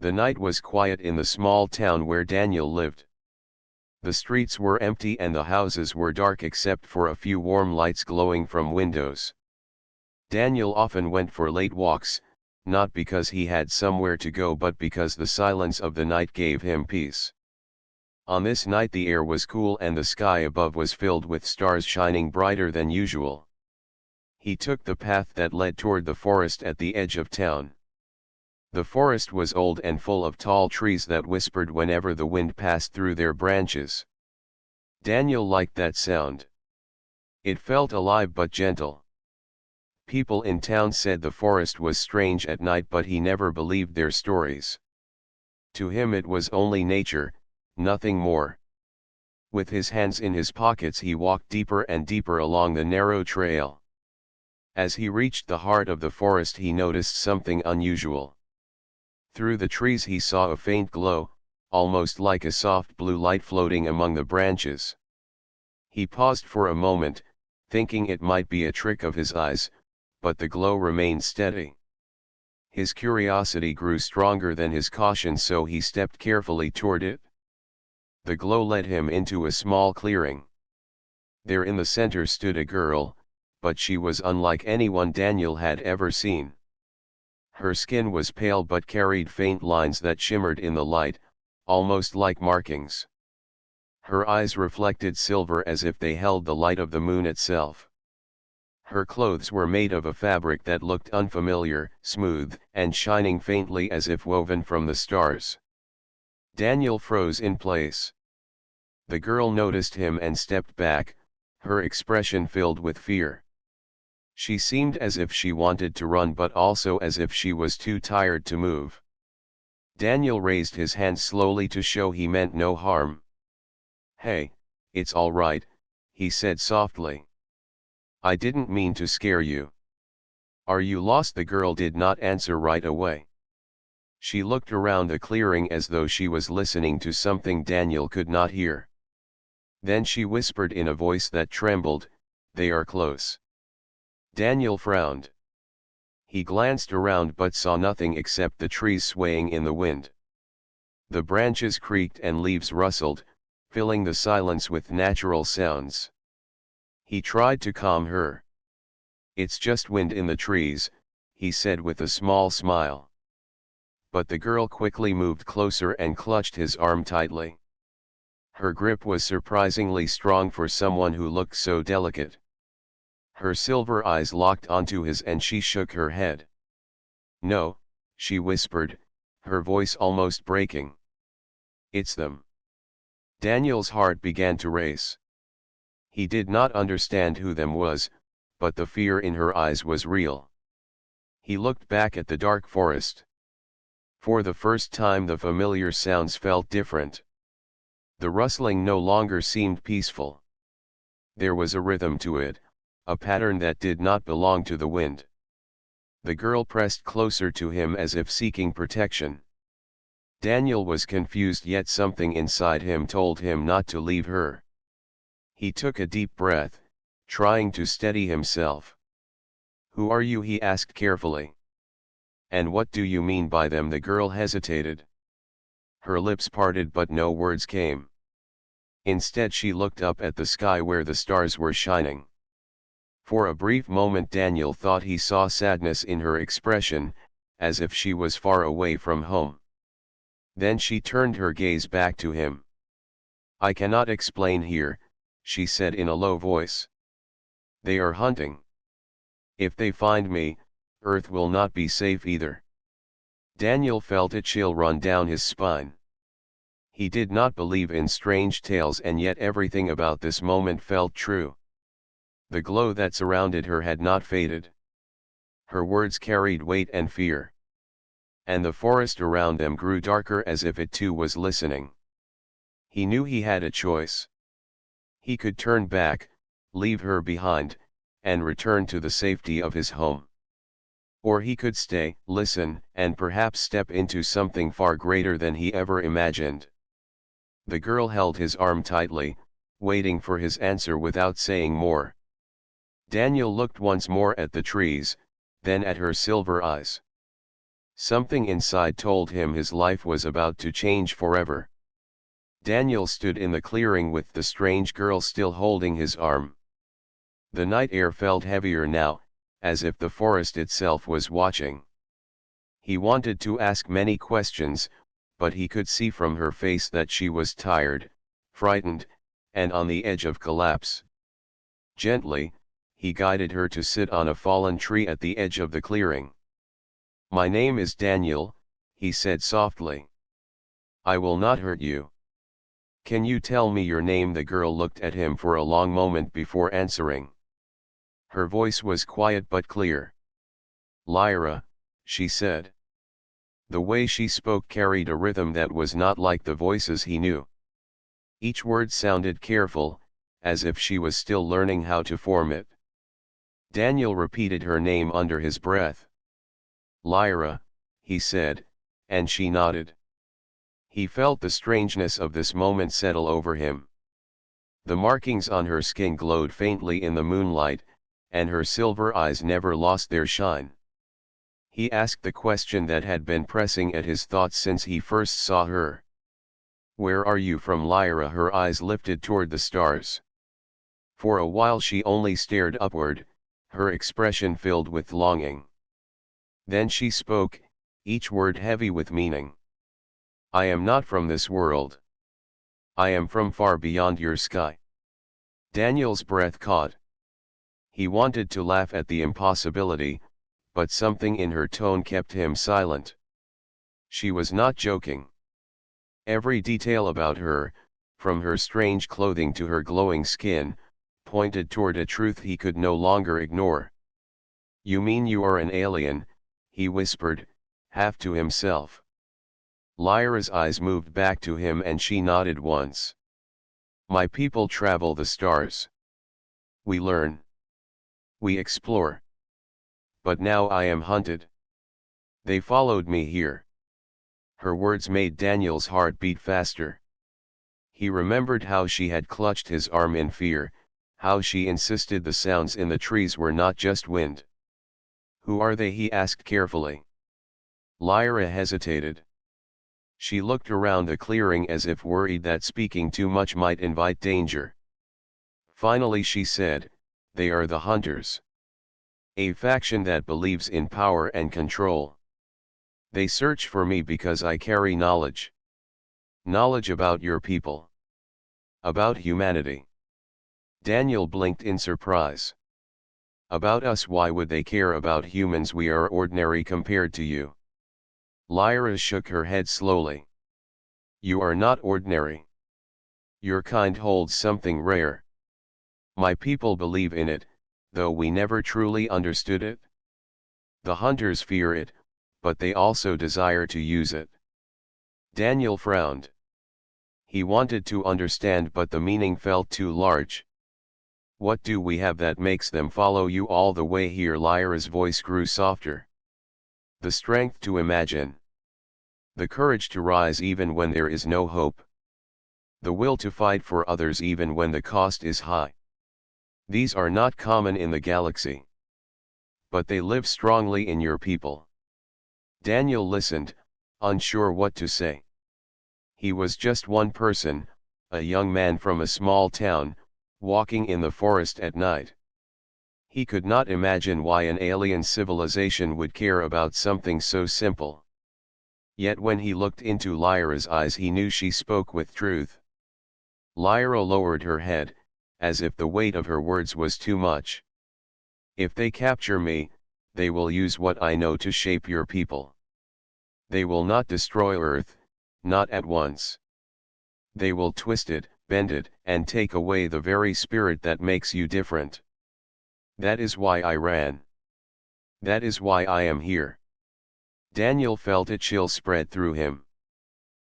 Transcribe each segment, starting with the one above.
The night was quiet in the small town where Daniel lived. The streets were empty and the houses were dark except for a few warm lights glowing from windows. Daniel often went for late walks, not because he had somewhere to go but because the silence of the night gave him peace. On this night the air was cool and the sky above was filled with stars shining brighter than usual. He took the path that led toward the forest at the edge of town. The forest was old and full of tall trees that whispered whenever the wind passed through their branches. Daniel liked that sound. It felt alive but gentle. People in town said the forest was strange at night, but he never believed their stories. To him it was only nature, nothing more. With his hands in his pockets he walked deeper and deeper along the narrow trail. As he reached the heart of the forest he noticed something unusual. Through the trees he saw a faint glow, almost like a soft blue light floating among the branches. He paused for a moment, thinking it might be a trick of his eyes, but the glow remained steady. His curiosity grew stronger than his caution, so he stepped carefully toward it. The glow led him into a small clearing. There in the center stood a girl, but she was unlike anyone Daniel had ever seen. Her skin was pale but carried faint lines that shimmered in the light, almost like markings. Her eyes reflected silver as if they held the light of the moon itself. Her clothes were made of a fabric that looked unfamiliar, smooth, and shining faintly as if woven from the stars. Daniel froze in place. The girl noticed him and stepped back, her expression filled with fear. She seemed as if she wanted to run but also as if she was too tired to move. Daniel raised his hand slowly to show he meant no harm. "Hey, it's all right," he said softly. "I didn't mean to scare you." "Are you lost?" The girl did not answer right away. She looked around the clearing as though she was listening to something Daniel could not hear. Then she whispered in a voice that trembled, "They are close." Daniel frowned. He glanced around but saw nothing except the trees swaying in the wind. The branches creaked and leaves rustled, filling the silence with natural sounds. He tried to calm her. "It's just wind in the trees," he said with a small smile. But the girl quickly moved closer and clutched his arm tightly. Her grip was surprisingly strong for someone who looked so delicate. Her silver eyes locked onto his and she shook her head. "No," she whispered, her voice almost breaking. "It's them." Daniel's heart began to race. He did not understand who them was, but the fear in her eyes was real. He looked back at the dark forest. For the first time the familiar sounds felt different. The rustling no longer seemed peaceful. There was a rhythm to it, a pattern that did not belong to the wind. The girl pressed closer to him as if seeking protection. Daniel was confused, yet something inside him told him not to leave her. He took a deep breath, trying to steady himself. "Who are you?" he asked carefully. "And what do you mean by them?" The girl hesitated. Her lips parted but no words came. Instead she looked up at the sky where the stars were shining. For a brief moment Daniel thought he saw sadness in her expression, as if she was far away from home. Then she turned her gaze back to him. "I cannot explain here," she said in a low voice. "They are hunting. If they find me, Earth will not be safe either." Daniel felt a chill run down his spine. He did not believe in strange tales, and yet everything about this moment felt true. The glow that surrounded her had not faded. Her words carried weight and fear. And the forest around them grew darker as if it too was listening. He knew he had a choice. He could turn back, leave her behind, and return to the safety of his home. Or he could stay, listen, and perhaps step into something far greater than he ever imagined. The girl held his arm tightly, waiting for his answer without saying more. Daniel looked once more at the trees, then at her silver eyes. Something inside told him his life was about to change forever. Daniel stood in the clearing with the strange girl still holding his arm. The night air felt heavier now, as if the forest itself was watching. He wanted to ask many questions, but he could see from her face that she was tired, frightened, and on the edge of collapse. Gently, he guided her to sit on a fallen tree at the edge of the clearing. "My name is Daniel," he said softly. "I will not hurt you. Can you tell me your name?" The girl looked at him for a long moment before answering. Her voice was quiet but clear. "Lyra," she said. The way she spoke carried a rhythm that was not like the voices he knew. Each word sounded careful, as if she was still learning how to form it. Daniel repeated her name under his breath. "Lyra," he said, and she nodded. He felt the strangeness of this moment settle over him. The markings on her skin glowed faintly in the moonlight, and her silver eyes never lost their shine. He asked the question that had been pressing at his thoughts since he first saw her. "Where are you from?" Lyra, her eyes lifted toward the stars. For a while she only stared upward, her expression filled with longing. Then she spoke, each word heavy with meaning. "I am not from this world. I am from far beyond your sky." Daniel's breath caught. He wanted to laugh at the impossibility, but something in her tone kept him silent. She was not joking. Every detail about her, from her strange clothing to her glowing skin, pointed toward a truth he could no longer ignore. "You mean you are an alien?" he whispered, half to himself. Lyra's eyes moved back to him and she nodded once. "My people travel the stars. We learn. We explore. But now I am hunted. They followed me here." Her words made Daniel's heart beat faster. He remembered how she had clutched his arm in fear, how she insisted the sounds in the trees were not just wind. "Who are they?" he asked carefully. Lyra hesitated. She looked around the clearing as if worried that speaking too much might invite danger. Finally she said, "They are the Hunters. A faction that believes in power and control. They search for me because I carry knowledge. Knowledge about your people. About humanity." Daniel blinked in surprise. "About us? Why would they care about humans? We are ordinary compared to you." Lyra shook her head slowly. "You are not ordinary. Your kind holds something rare. My people believe in it, though we never truly understood it. The Hunters fear it, but they also desire to use it." Daniel frowned. He wanted to understand, but the meaning felt too large. "What do we have that makes them follow you all the way here?" Lyra's voice grew softer. "The strength to imagine. The courage to rise even when there is no hope. The will to fight for others even when the cost is high. These are not common in the galaxy. But they live strongly in your people." Daniel listened, unsure what to say. He was just one person, a young man from a small town, walking in the forest at night. He could not imagine why an alien civilization would care about something so simple. Yet when he looked into Lyra's eyes he knew she spoke with truth. Lyra lowered her head, as if the weight of her words was too much. "If they capture me, they will use what I know to shape your people. They will not destroy Earth, not at once. They will twist it, bend it, and take away the very spirit that makes you different. That is why I ran. That is why I am here." Daniel felt a chill spread through him.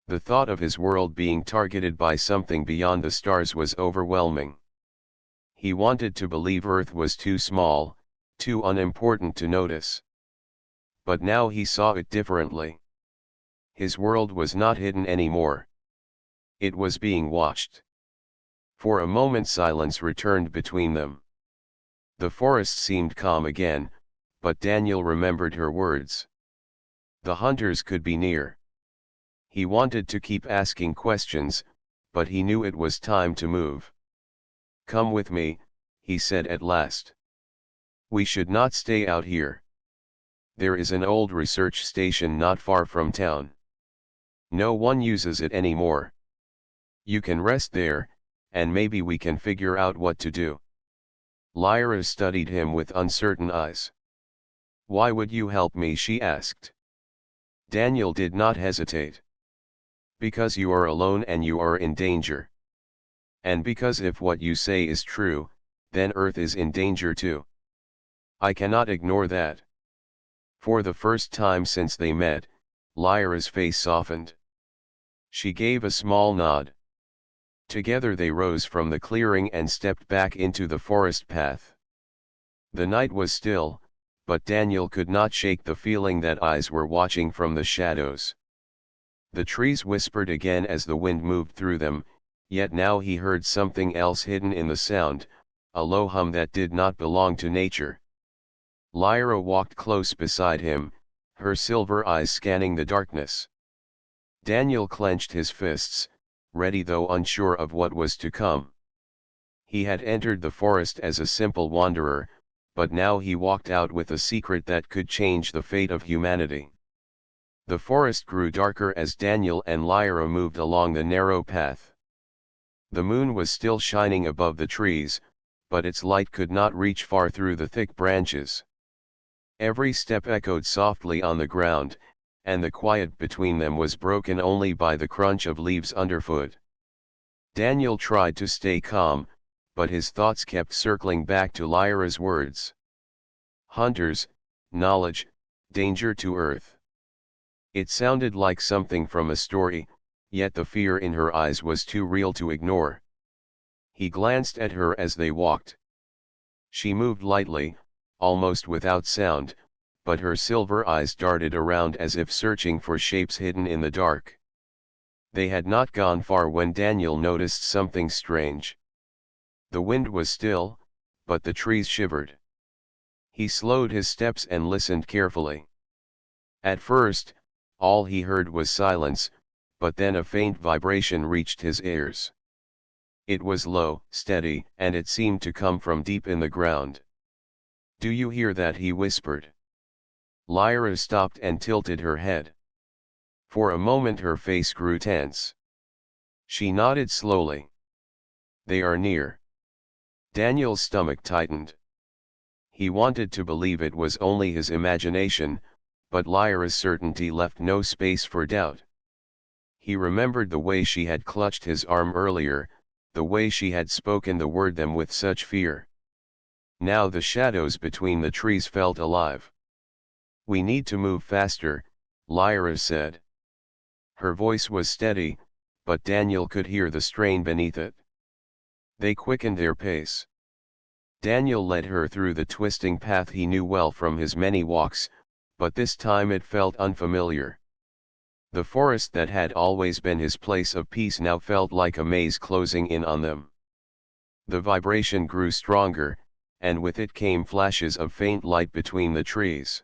The thought of his world being targeted by something beyond the stars was overwhelming. He wanted to believe Earth was too small, too unimportant to notice. But now he saw it differently. His world was not hidden anymore. It was being watched. For a moment silence returned between them. The forest seemed calm again, but Daniel remembered her words. The hunters could be near. He wanted to keep asking questions, but he knew it was time to move. "Come with me," he said at last. "We should not stay out here. There is an old research station not far from town. No one uses it anymore. You can rest there, and maybe we can figure out what to do." Lyra studied him with uncertain eyes. "Why would you help me?" she asked. Daniel did not hesitate. "Because you are alone and you are in danger. And because if what you say is true, then Earth is in danger too. I cannot ignore that." For the first time since they met, Lyra's face softened. She gave a small nod. Together they rose from the clearing and stepped back into the forest path. The night was still, but Daniel could not shake the feeling that eyes were watching from the shadows. The trees whispered again as the wind moved through them, yet now he heard something else hidden in the sound, a low hum that did not belong to nature. Lyra walked close beside him, her silver eyes scanning the darkness. Daniel clenched his fists, ready though unsure of what was to come. He had entered the forest as a simple wanderer, but now he walked out with a secret that could change the fate of humanity. The forest grew darker as Daniel and Lyra moved along the narrow path. The moon was still shining above the trees, but its light could not reach far through the thick branches. Every step echoed softly on the ground, and the quiet between them was broken only by the crunch of leaves underfoot. Daniel tried to stay calm, but his thoughts kept circling back to Lyra's words. Hunters, knowledge, danger to Earth. It sounded like something from a story, yet the fear in her eyes was too real to ignore. He glanced at her as they walked. She moved lightly, almost without sound, but her silver eyes darted around as if searching for shapes hidden in the dark. They had not gone far when Daniel noticed something strange. The wind was still, but the trees shivered. He slowed his steps and listened carefully. At first, all he heard was silence, but then a faint vibration reached his ears. It was low, steady, and it seemed to come from deep in the ground. "Do you hear that?" he whispered. Lyra stopped and tilted her head. For a moment her face grew tense. She nodded slowly. "They are near." Daniel's stomach tightened. He wanted to believe it was only his imagination, but Lyra's certainty left no space for doubt. He remembered the way she had clutched his arm earlier, the way she had spoken the word "them" with such fear. Now the shadows between the trees felt alive. "We need to move faster," Lyra said. Her voice was steady, but Daniel could hear the strain beneath it. They quickened their pace. Daniel led her through the twisting path he knew well from his many walks, but this time it felt unfamiliar. The forest that had always been his place of peace now felt like a maze closing in on them. The vibration grew stronger, and with it came flashes of faint light between the trees.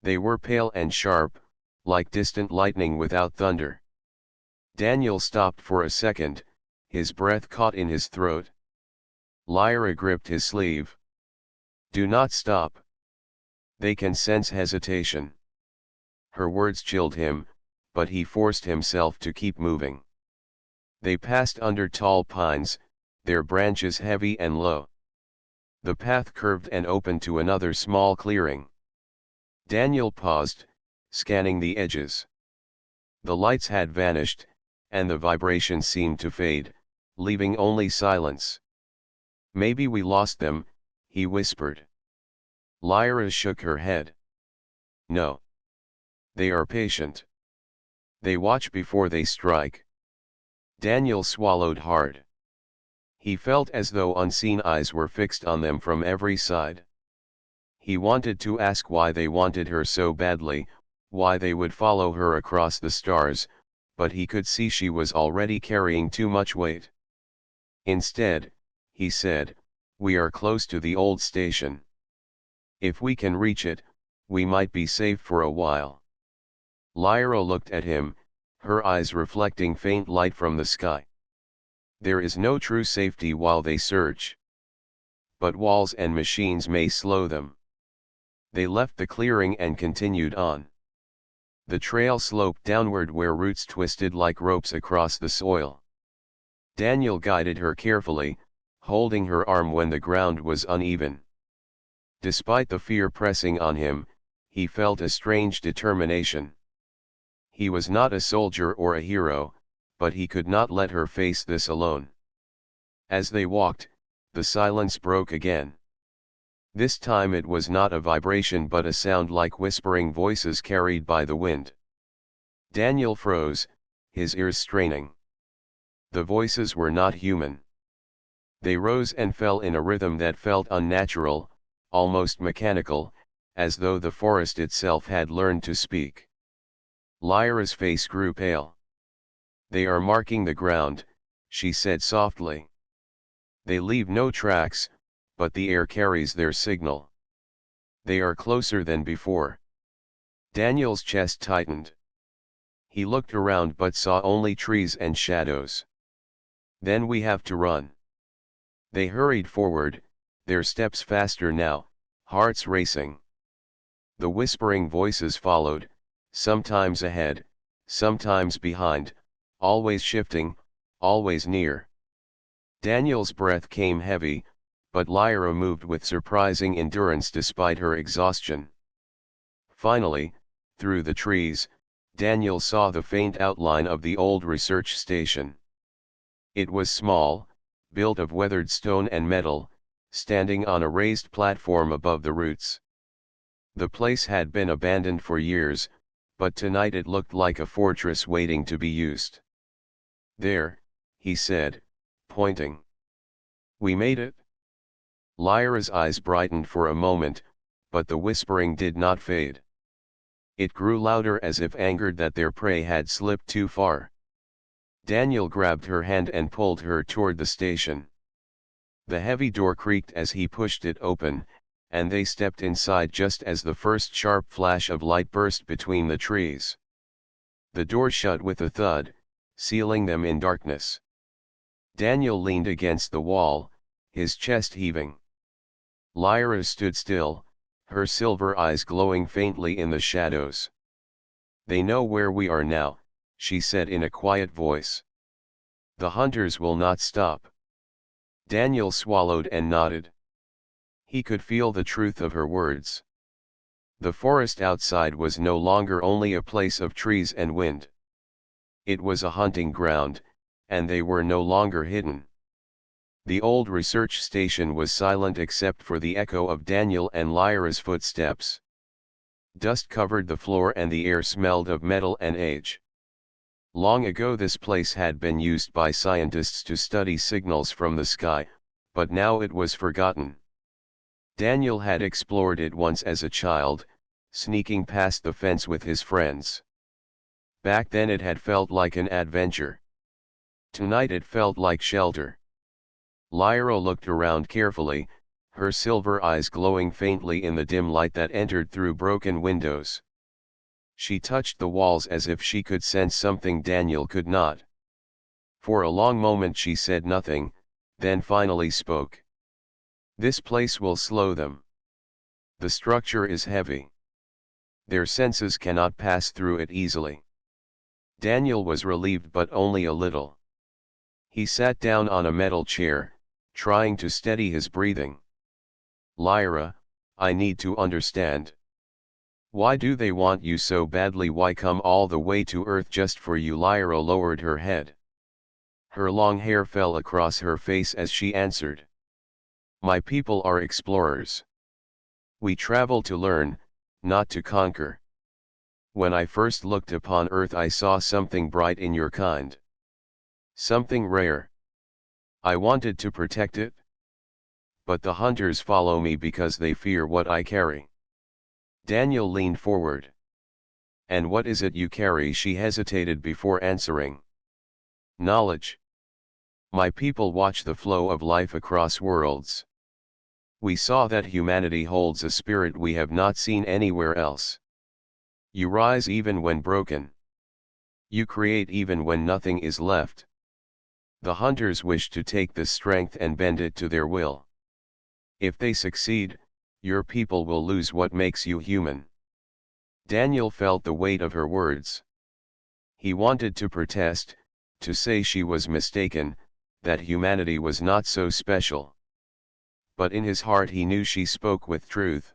They were pale and sharp, like distant lightning without thunder. Daniel stopped for a second, his breath caught in his throat. Lyra gripped his sleeve. "Do not stop. They can sense hesitation." Her words chilled him, but he forced himself to keep moving. They passed under tall pines, their branches heavy and low. The path curved and opened to another small clearing. Daniel paused, scanning the edges. The lights had vanished, and the vibration seemed to fade, leaving only silence. "Maybe we lost them," he whispered. Lyra shook her head. "No. They are patient. They watch before they strike." Daniel swallowed hard. He felt as though unseen eyes were fixed on them from every side. He wanted to ask why they wanted her so badly, why they would follow her across the stars, but he could see she was already carrying too much weight. Instead, he said, "We are close to the old station. If we can reach it, we might be safe for a while." Lyra looked at him, her eyes reflecting faint light from the sky. There is no true safety while they search. But walls and machines may slow them. They left the clearing and continued on. The trail sloped downward where roots twisted like ropes across the soil. Daniel guided her carefully, holding her arm when the ground was uneven. Despite the fear pressing on him, he felt a strange determination. He was not a soldier or a hero, but he could not let her face this alone. As they walked, the silence broke again. This time it was not a vibration but a sound like whispering voices carried by the wind. Daniel froze, his ears straining. The voices were not human. They rose and fell in a rhythm that felt unnatural, almost mechanical, as though the forest itself had learned to speak. Lyra's face grew pale. "They are marking the ground," she said softly. "They leave no tracks, but the air carries their signal. They are closer than before." Daniel's chest tightened. He looked around but saw only trees and shadows. "Then we have to run." They hurried forward, their steps faster now, hearts racing. The whispering voices followed, sometimes ahead, sometimes behind, always shifting, always near. Daniel's breath came heavy, but Lyra moved with surprising endurance despite her exhaustion. Finally, through the trees, Daniel saw the faint outline of the old research station. It was small, built of weathered stone and metal, standing on a raised platform above the roots. The place had been abandoned for years, but tonight it looked like a fortress waiting to be used. "There," he said, pointing. "We made it." Lyra's eyes brightened for a moment, but the whispering did not fade. It grew louder as if angered that their prey had slipped too far. Daniel grabbed her hand and pulled her toward the station. The heavy door creaked as he pushed it open, and they stepped inside just as the first sharp flash of light burst between the trees. The door shut with a thud, sealing them in darkness. Daniel leaned against the wall, his chest heaving. Lyra stood still, her silver eyes glowing faintly in the shadows. "They know where we are now," she said in a quiet voice. "The hunters will not stop." Daniel swallowed and nodded. He could feel the truth of her words. The forest outside was no longer only a place of trees and wind. It was a hunting ground, and they were no longer hidden. The old research station was silent except for the echo of Daniel and Lyra's footsteps. Dust covered the floor and the air smelled of metal and age. Long ago this place had been used by scientists to study signals from the sky, but now it was forgotten. Daniel had explored it once as a child, sneaking past the fence with his friends. Back then it had felt like an adventure. Tonight it felt like shelter. Lyra looked around carefully, her silver eyes glowing faintly in the dim light that entered through broken windows. She touched the walls as if she could sense something Daniel could not. For a long moment she said nothing, then finally spoke. "This place will slow them. The structure is heavy. Their senses cannot pass through it easily." Daniel was relieved but only a little. He sat down on a metal chair, trying to steady his breathing. "Lyra, I need to understand. Why do they want you so badly? Why come all the way to Earth just for you?" Lyra lowered her head. Her long hair fell across her face as she answered. "My people are explorers. We travel to learn, not to conquer. When I first looked upon Earth I saw something bright in your kind. Something rare. I wanted to protect it. But the hunters follow me because they fear what I carry." Daniel leaned forward. "And what is it you carry?" She hesitated before answering. "Knowledge. My people watch the flow of life across worlds. We saw that humanity holds a spirit we have not seen anywhere else. You rise even when broken. You create even when nothing is left. The hunters wish to take this strength and bend it to their will. If they succeed, your people will lose what makes you human. Daniel felt the weight of her words. He wanted to protest, to say she was mistaken, that humanity was not so special. But in his heart he knew she spoke with truth.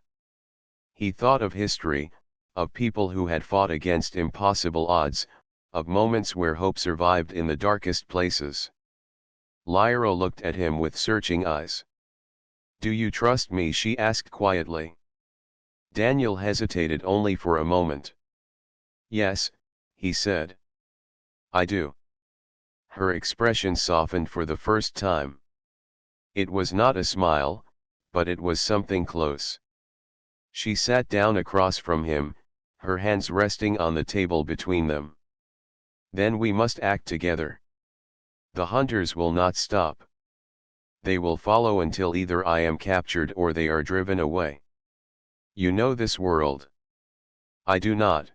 He thought of history, of people who had fought against impossible odds, of moments where hope survived in the darkest places. Lyra looked at him with searching eyes. "Do you trust me?" she asked quietly. Daniel hesitated only for a moment. "Yes," he said. "I do." Her expression softened for the first time. It was not a smile, but it was something close. She sat down across from him, her hands resting on the table between them. "Then we must act together. The hunters will not stop. They will follow until either I am captured or they are driven away. You know this world. I do not.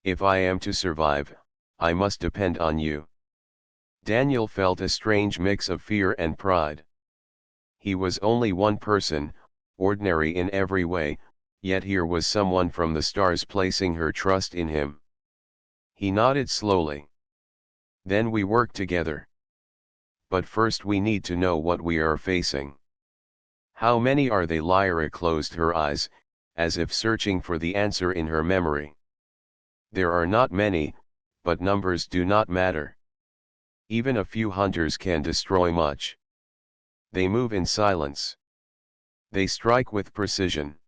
If I am to survive, I must depend on you." Daniel felt a strange mix of fear and pride. He was only one person, ordinary in every way, yet here was someone from the stars placing her trust in him. He nodded slowly. "Then we work together. But first we need to know what we are facing." "How many are they?" Lyra closed her eyes, as if searching for the answer in her memory. "There are not many, but numbers do not matter. Even a few hunters can destroy much. They move in silence. They strike with precision.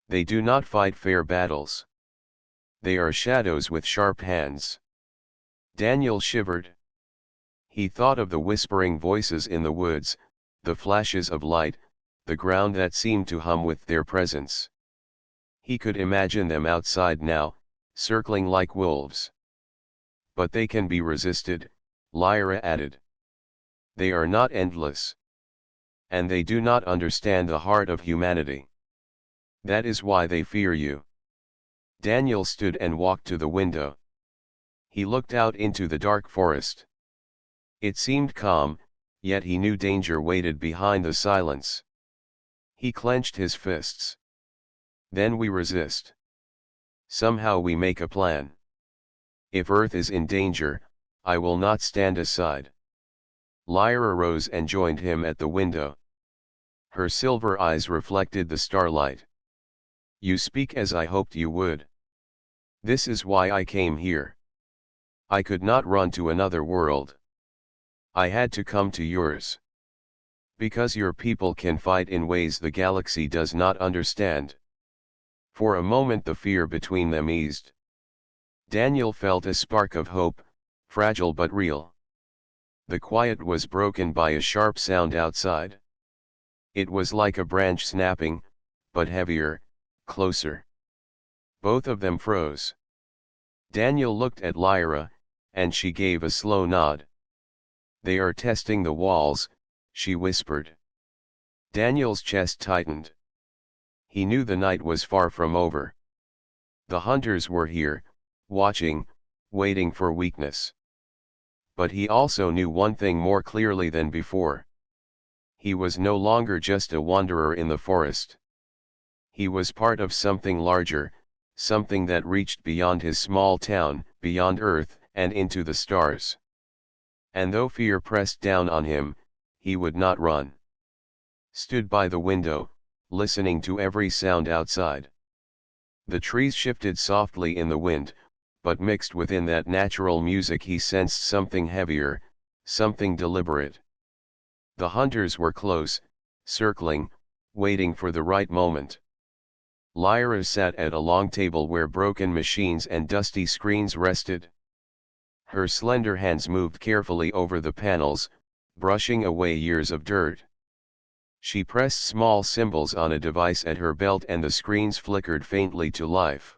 They do not fight fair battles. They are shadows with sharp hands." Daniel shivered. He thought of the whispering voices in the woods, the flashes of light, the ground that seemed to hum with their presence. He could imagine them outside now, circling like wolves. "But they can be resisted," Lyra added. "They are not endless. And they do not understand the heart of humanity. That is why they fear you." Daniel stood and walked to the window. He looked out into the dark forest. It seemed calm, yet he knew danger waited behind the silence. He clenched his fists. "Then we resist. Somehow we make a plan. If Earth is in danger, I will not stand aside." Lyra rose and joined him at the window. Her silver eyes reflected the starlight. "You speak as I hoped you would. This is why I came here. I could not run to another world. I had to come to yours. Because your people can fight in ways the galaxy does not understand." For a moment the fear between them eased. Daniel felt a spark of hope, fragile but real. The quiet was broken by a sharp sound outside. It was like a branch snapping, but heavier, closer. Both of them froze. Daniel looked at Lyra, and she gave a slow nod. "They are testing the walls," she whispered. Daniel's chest tightened. He knew the night was far from over. The hunters were here, watching, waiting for weakness. But he also knew one thing more clearly than before. He was no longer just a wanderer in the forest. He was part of something larger, something that reached beyond his small town, beyond Earth, and into the stars. And though fear pressed down on him, he would not run. Stood by the window, listening to every sound outside. The trees shifted softly in the wind, but mixed within that natural music he sensed something heavier, something deliberate. The hunters were close, circling, waiting for the right moment. Lyra sat at a long table where broken machines and dusty screens rested. Her slender hands moved carefully over the panels, brushing away years of dirt. She pressed small symbols on a device at her belt and the screens flickered faintly to life.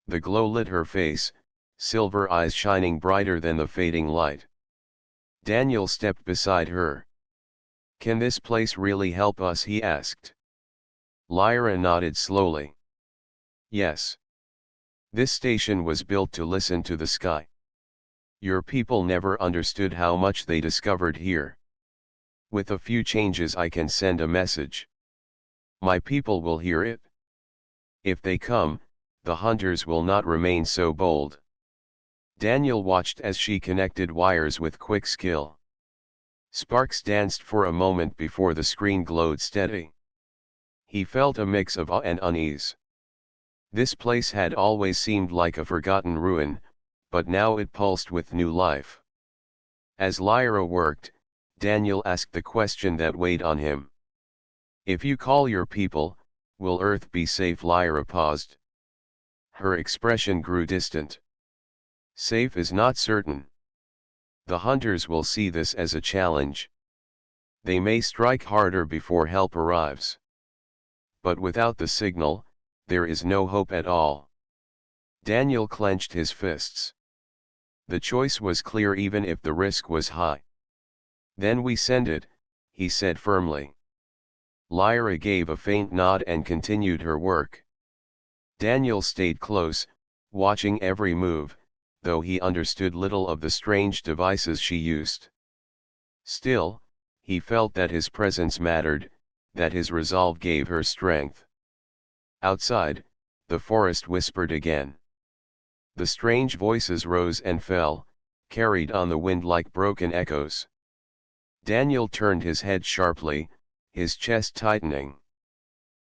The glow lit her face, silver eyes shining brighter than the fading light. Daniel stepped beside her. "Can this place really help us?" he asked. Lyra nodded slowly. "Yes. This station was built to listen to the sky. Your people never understood how much they discovered here. With a few changes I can send a message. My people will hear it. If they come, the hunters will not remain so bold. Daniel watched as she connected wires with quick skill. Sparks danced for a moment before the screen glowed steady. He felt a mix of awe and unease. This place had always seemed like a forgotten ruin, but now it pulsed with new life. As Lyra worked, Daniel asked the question that weighed on him. If you call your people, will Earth be safe? Lyra paused. Her expression grew distant. Safe is not certain. The hunters will see this as a challenge. They may strike harder before help arrives. But without the signal, there is no hope at all. Daniel clenched his fists. The choice was clear even if the risk was high. Then we send it, he said firmly. Lyra gave a faint nod and continued her work. Daniel stayed close, watching every move, though he understood little of the strange devices she used. Still, he felt that his presence mattered, that his resolve gave her strength. Outside, the forest whispered again. The strange voices rose and fell, carried on the wind like broken echoes. Daniel turned his head sharply, his chest tightening.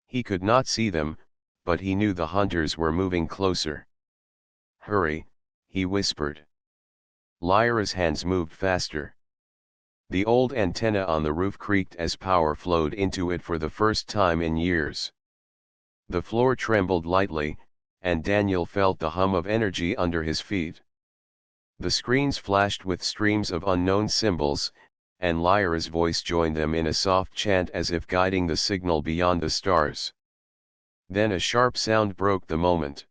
He could not see them, but he knew the hunters were moving closer. Hurry, he whispered. Lyra's hands moved faster. The old antenna on the roof creaked as power flowed into it for the first time in years. The floor trembled lightly, and Daniel felt the hum of energy under his feet. The screens flashed with streams of unknown symbols, and Lyra's voice joined them in a soft chant as if guiding the signal beyond the stars. Then a sharp sound broke the moment.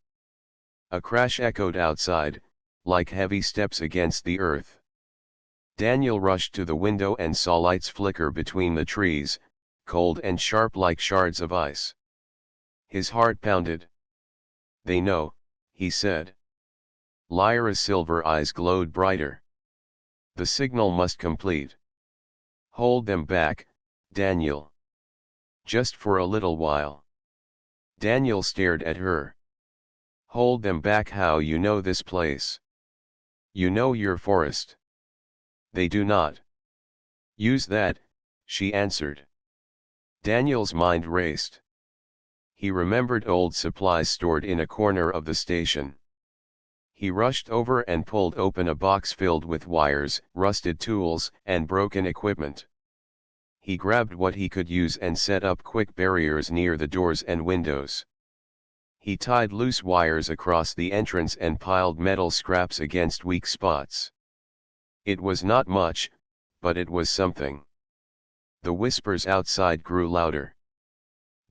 A crash echoed outside, like heavy steps against the earth. Daniel rushed to the window and saw lights flicker between the trees, cold and sharp like shards of ice. His heart pounded. They know, he said. Lyra's silver eyes glowed brighter. The signal must complete. Hold them back, Daniel. Just for a little while. Daniel stared at her. Hold them back? How? You know this place. You know your forest. They do not. Use that, she answered. Daniel's mind raced. He remembered old supplies stored in a corner of the station. He rushed over and pulled open a box filled with wires, rusted tools, and broken equipment. He grabbed what he could use and set up quick barriers near the doors and windows. He tied loose wires across the entrance and piled metal scraps against weak spots. It was not much, but it was something. The whispers outside grew louder.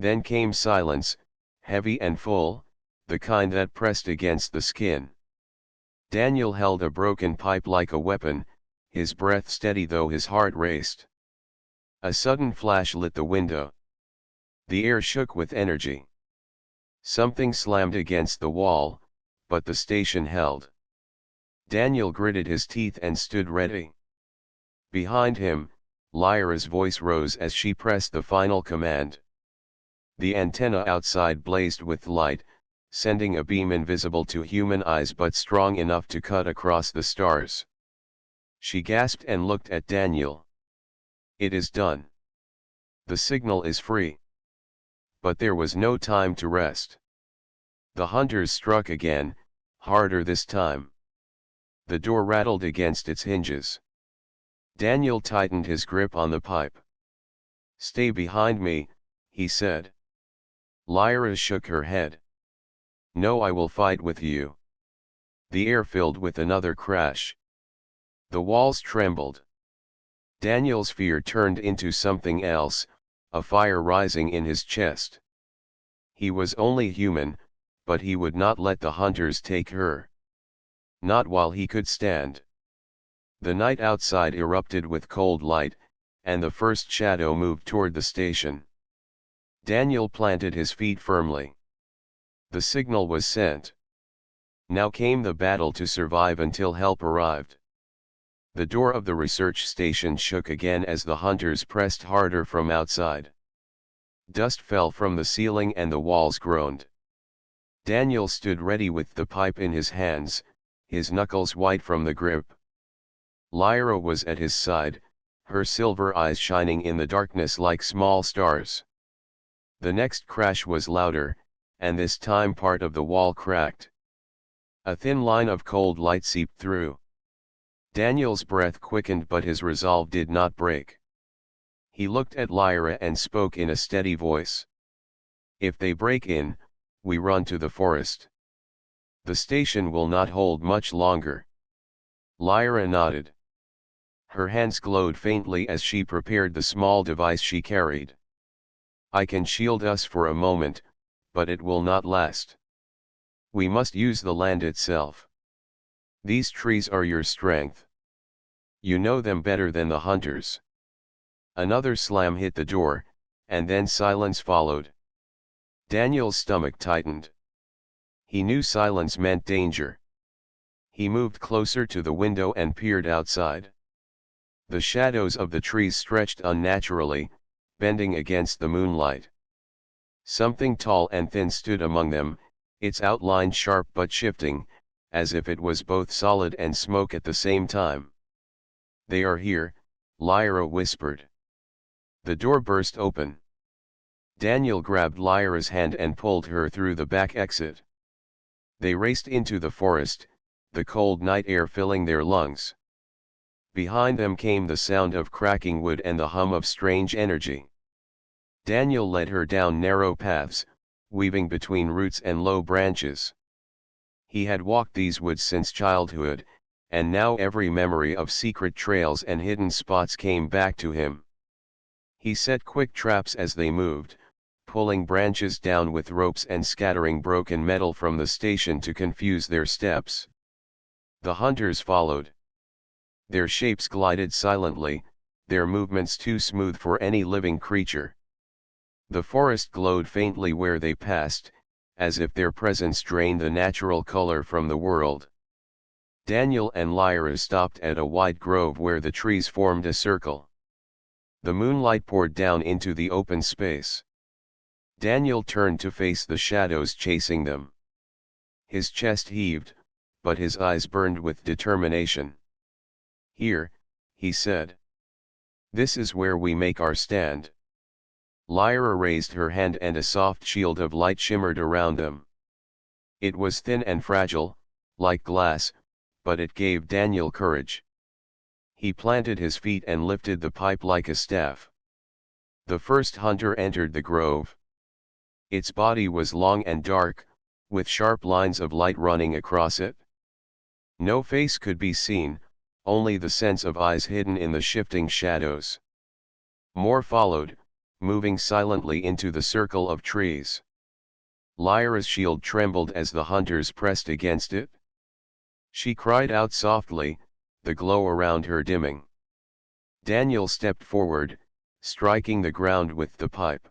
Then came silence, heavy and full, the kind that pressed against the skin. Daniel held a broken pipe like a weapon, his breath steady though his heart raced. A sudden flash lit the window. The air shook with energy. Something slammed against the wall, but the station held. Daniel gritted his teeth and stood ready. Behind him, Lyra's voice rose as she pressed the final command. The antenna outside blazed with light, sending a beam invisible to human eyes but strong enough to cut across the stars. She gasped and looked at Daniel. It is done. The signal is free. But there was no time to rest. The hunters struck again, harder this time. The door rattled against its hinges. Daniel tightened his grip on the pipe. Stay behind me, he said. Lyra shook her head. No, I will fight with you. The air filled with another crash. The walls trembled. Daniel's fear turned into something else, a fire rising in his chest. He was only human, but he would not let the hunters take her. Not while he could stand. The night outside erupted with cold light, and the first shadow moved toward the station. Daniel planted his feet firmly. The signal was sent. Now came the battle to survive until help arrived. The door of the research station shook again as the hunters pressed harder from outside. Dust fell from the ceiling and the walls groaned. Daniel stood ready with the pipe in his hands, his knuckles white from the grip. Lyra was at his side, her silver eyes shining in the darkness like small stars. The next crash was louder, and this time part of the wall cracked. A thin line of cold light seeped through. Daniel's breath quickened but his resolve did not break. He looked at Lyra and spoke in a steady voice. "If they break in, we run to the forest. The station will not hold much longer." Lyra nodded. Her hands glowed faintly as she prepared the small device she carried. "I can shield us for a moment, but it will not last. We must use the land itself. These trees are your strength. You know them better than the hunters." Another slam hit the door, and then silence followed. Daniel's stomach tightened. He knew silence meant danger. He moved closer to the window and peered outside. The shadows of the trees stretched unnaturally, bending against the moonlight. Something tall and thin stood among them, its outline sharp but shifting, as if it was both solid and smoke at the same time. "They are here," Lyra whispered. The door burst open. Daniel grabbed Lyra's hand and pulled her through the back exit. They raced into the forest, the cold night air filling their lungs. Behind them came the sound of cracking wood and the hum of strange energy. Daniel led her down narrow paths, weaving between roots and low branches. He had walked these woods since childhood, and now every memory of secret trails and hidden spots came back to him. He set quick traps as they moved, pulling branches down with ropes and scattering broken metal from the station to confuse their steps. The hunters followed. Their shapes glided silently, their movements too smooth for any living creature. The forest glowed faintly where they passed, as if their presence drained the natural color from the world. Daniel and Lyra stopped at a wide grove where the trees formed a circle. The moonlight poured down into the open space. Daniel turned to face the shadows chasing them. His chest heaved, but his eyes burned with determination. "Here," he said. "This is where we make our stand." Lyra raised her hand and a soft shield of light shimmered around them. It was thin and fragile, like glass, but it gave Daniel courage. He planted his feet and lifted the pipe like a staff. The first hunter entered the grove. Its body was long and dark, with sharp lines of light running across it. No face could be seen, only the sense of eyes hidden in the shifting shadows. More followed, moving silently into the circle of trees. Lyra's shield trembled as the hunters pressed against it. She cried out softly, the glow around her dimming. Daniel stepped forward, striking the ground with the pipe.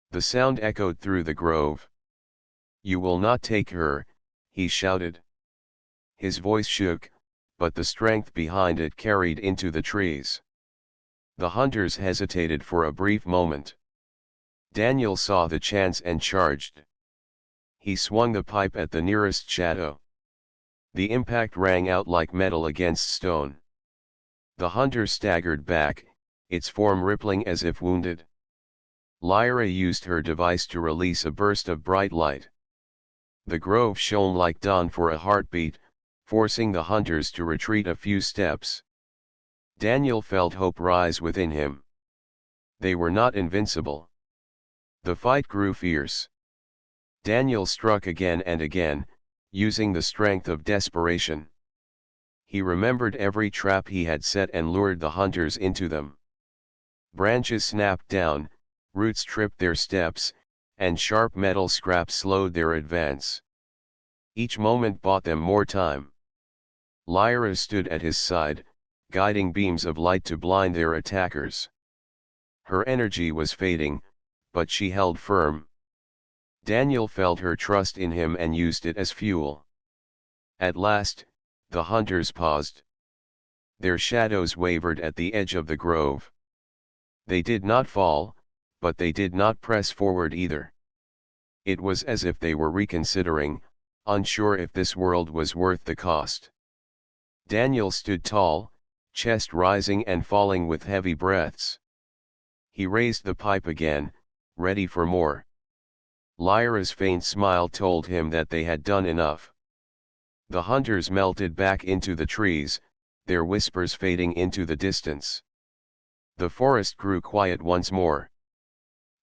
The sound echoed through the grove. "You will not take her," he shouted. His voice shook, but the strength behind it carried into the trees. The hunters hesitated for a brief moment. Daniel saw the chance and charged. He swung the pipe at the nearest shadow. The impact rang out like metal against stone. The hunter staggered back, its form rippling as if wounded. Lyra used her device to release a burst of bright light. The grove shone like dawn for a heartbeat, forcing the hunters to retreat a few steps. Daniel felt hope rise within him. They were not invincible. The fight grew fierce. Daniel struck again and again, using the strength of desperation. He remembered every trap he had set and lured the hunters into them. Branches snapped down, roots tripped their steps, and sharp metal scraps slowed their advance. Each moment bought them more time. Lyra stood at his side, guiding beams of light to blind their attackers. Her energy was fading, but she held firm. Daniel felt her trust in him and used it as fuel. At last, the hunters paused. Their shadows wavered at the edge of the grove. They did not fall, but they did not press forward either. It was as if they were reconsidering, unsure if this world was worth the cost. Daniel stood tall, chest rising and falling with heavy breaths. He raised the pipe again, ready for more. Lyra's faint smile told him that they had done enough. The hunters melted back into the trees, their whispers fading into the distance. The forest grew quiet once more.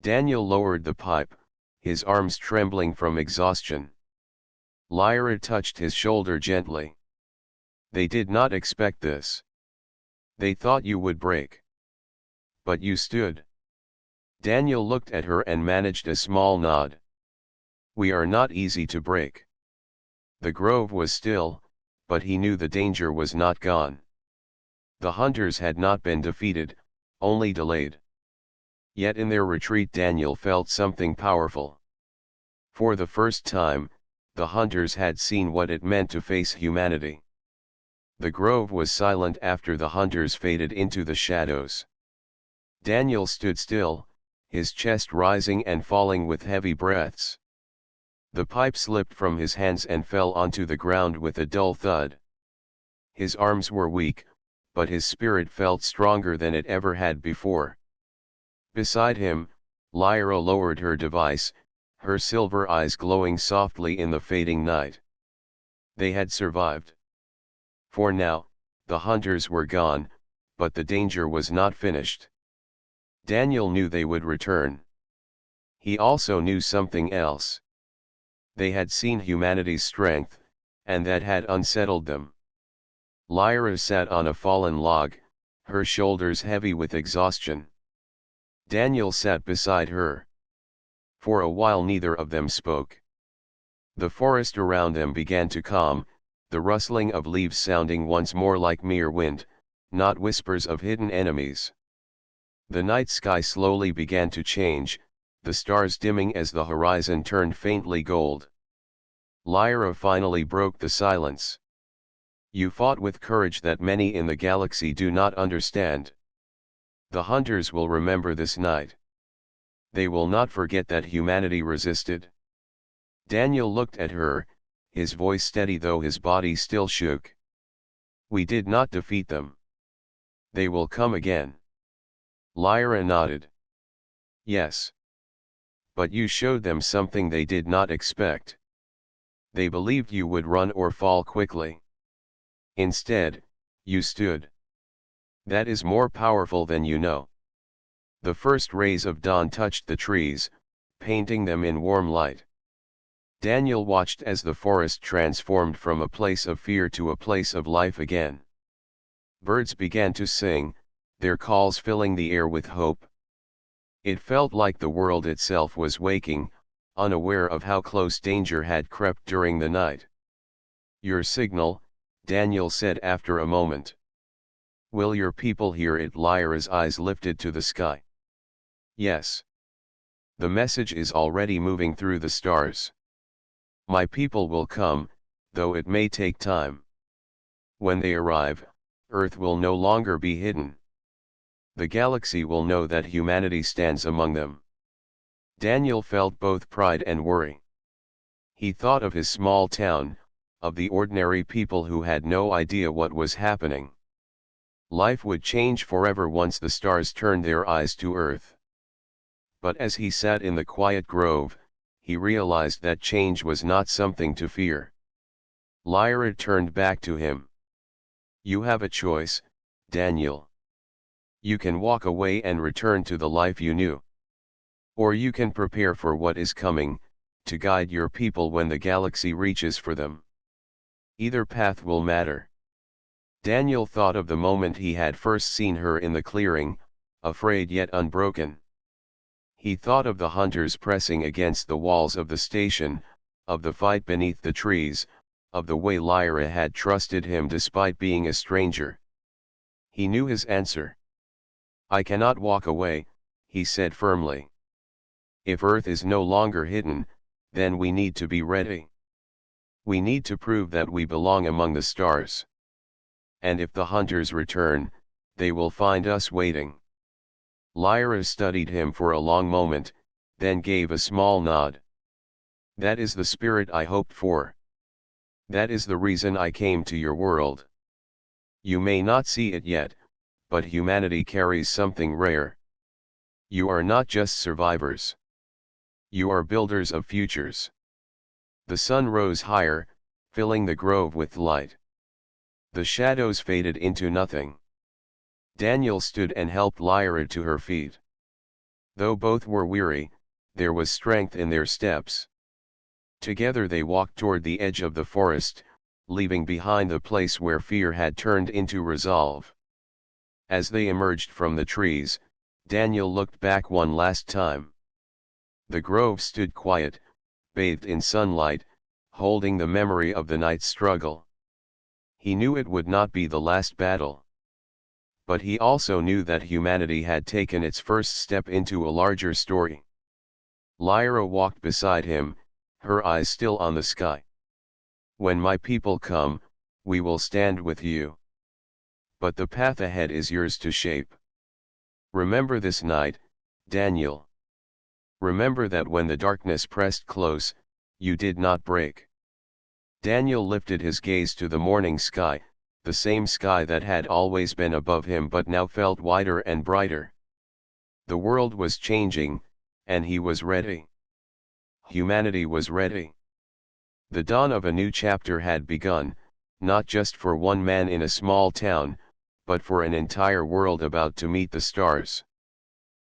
Daniel lowered the pipe, his arms trembling from exhaustion. Lyra touched his shoulder gently. They did not expect this. They thought you would break. But you stood. Daniel looked at her and managed a small nod. We are not easy to break. The grove was still, but he knew the danger was not gone. The hunters had not been defeated, only delayed. Yet in their retreat Daniel felt something powerful. For the first time, the hunters had seen what it meant to face humanity. The grove was silent after the hunters faded into the shadows. Daniel stood still, his chest rising and falling with heavy breaths. The pipe slipped from his hands and fell onto the ground with a dull thud. His arms were weak, but his spirit felt stronger than it ever had before. Beside him, Lyra lowered her device, her silver eyes glowing softly in the fading night. They had survived. For now, the hunters were gone, but the danger was not finished. Daniel knew they would return. He also knew something else. They had seen humanity's strength, and that had unsettled them. Lyra sat on a fallen log, her shoulders heavy with exhaustion. Daniel sat beside her. For a while neither of them spoke. The forest around them began to calm, the rustling of leaves sounding once more like mere wind, not whispers of hidden enemies. The night sky slowly began to change, the stars dimming as the horizon turned faintly gold. Lyra finally broke the silence. You fought with courage that many in the galaxy do not understand. The hunters will remember this night. They will not forget that humanity resisted. Daniel looked at her, his voice steady though his body still shook. We did not defeat them. They will come again. Lyra nodded. Yes. But you showed them something they did not expect. They believed you would run or fall quickly. Instead, you stood. That is more powerful than you know. The first rays of dawn touched the trees, painting them in warm light. Daniel watched as the forest transformed from a place of fear to a place of life again. Birds began to sing, their calls filling the air with hope. It felt like the world itself was waking, unaware of how close danger had crept during the night. Your signal, Daniel said after a moment. Will your people hear it? Lyra's eyes lifted to the sky. Yes. The message is already moving through the stars. My people will come, though it may take time. When they arrive, Earth will no longer be hidden. The galaxy will know that humanity stands among them. Daniel felt both pride and worry. He thought of his small town, of the ordinary people who had no idea what was happening. Life would change forever once the stars turned their eyes to Earth. But as he sat in the quiet grove, he realized that change was not something to fear. Lyra turned back to him. You have a choice, Daniel. You can walk away and return to the life you knew. Or you can prepare for what is coming, to guide your people when the galaxy reaches for them. Either path will matter. Daniel thought of the moment he had first seen her in the clearing, afraid yet unbroken. He thought of the hunters pressing against the walls of the station, of the fight beneath the trees, of the way Lyra had trusted him despite being a stranger. He knew his answer. I cannot walk away, he said firmly. If Earth is no longer hidden, then we need to be ready. We need to prove that we belong among the stars. And if the hunters return, they will find us waiting. Lyra studied him for a long moment, then gave a small nod. That is the spirit I hoped for. That is the reason I came to your world. You may not see it yet, but humanity carries something rare. You are not just survivors. You are builders of futures. The sun rose higher, filling the grove with light. The shadows faded into nothing. Daniel stood and helped Lyra to her feet. Though both were weary, there was strength in their steps. Together they walked toward the edge of the forest, leaving behind the place where fear had turned into resolve. As they emerged from the trees, Daniel looked back one last time. The grove stood quiet, bathed in sunlight, holding the memory of the night's struggle. He knew it would not be the last battle. But he also knew that humanity had taken its first step into a larger story. Lyra walked beside him, her eyes still on the sky. When my people come, we will stand with you. But the path ahead is yours to shape. Remember this night, Daniel. Remember that when the darkness pressed close, you did not break. Daniel lifted his gaze to the morning sky, the same sky that had always been above him but now felt wider and brighter. The world was changing, and he was ready. Humanity was ready. The dawn of a new chapter had begun, not just for one man in a small town, but for an entire world about to meet the stars.